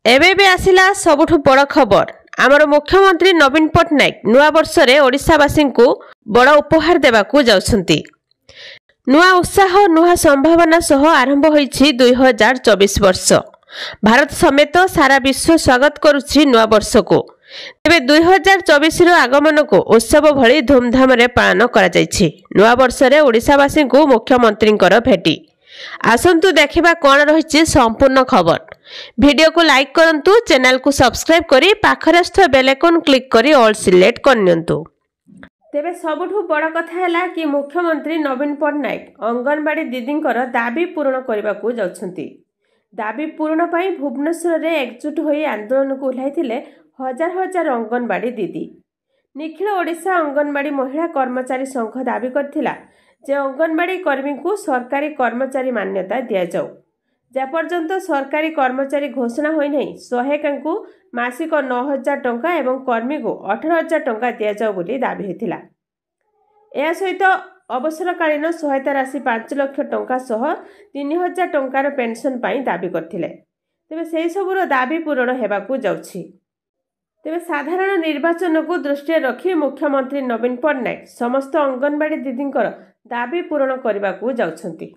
एबे भी आसिला सबुठु बड़ खबर। आमर मुख्यमंत्री नवीन पट्टनायक नुआ वर्ष रे ओडिशावासी को बड़ उपहार देवाकू जाउछंती। नुआ उत्साह नुआ संभावना सह आरंभ होईछि 2024 वर्ष। भारत समेत सारा विश्व स्वागत करुछि नुआ वर्ष को। तेबे 2024 रो आगमन को उत्सव भली धूमधाम रे पालन करा जायछि। नुआ वर्ष रे ओडिशावासी को मुख्यमंत्री भेटी। आसंतु देखिबा कोन रहिछि संपूर्ण खबर। वीडियो को लाइक करंतु, चैनल को सब्सक्राइब करी पाखरे स्थ बेल आइकन क्लिक करी ऑल सिलेक्ट करनियंतु। तेबे सबुठु बड़ कथा हैला कि मुख्यमंत्री नवीन पट्टनायक अंगनवाड़ी दीदींकर दाबी पूर्ण करबाकू जाउछंती। दाबी पूर्ण पाई भुवनेश्वर रे एकजुट होई आंदोलन को उल्लाइथिले हजार हजार अंगनवाड़ी दीदी। निखिल ओडिशा अंगनवाड़ी महिला कर्मचारी संघ दाबी करथिला जे अंगनवाड़ी कर्मी को सरकारी कर्मचारी मान्यता दिया जाऊ। जेपर्यंत सरकारी कर्मचारी घोषणा होई नहीं सहायिका को मासिक 9,000 टंका एवं कर्मी को 18,000 टंका दिया जाऊ बोली दाबी होइथिला। या सहित अवसरकालीन सहायता राशि 5 लाख टंका सह 3,000 टंकार पेंशन पाई दाबी करथिले। तेबे सेही सबुर दाबी पूरण हेबाकू जाउछि। तेबे साधारण निर्वाचन को दृष्टि रखी मुख्यमंत्री नवीन पट्टनायक समस्त अंगनवाड़ी दीदींकर दाबी पूरण करबाकू जाउछंती।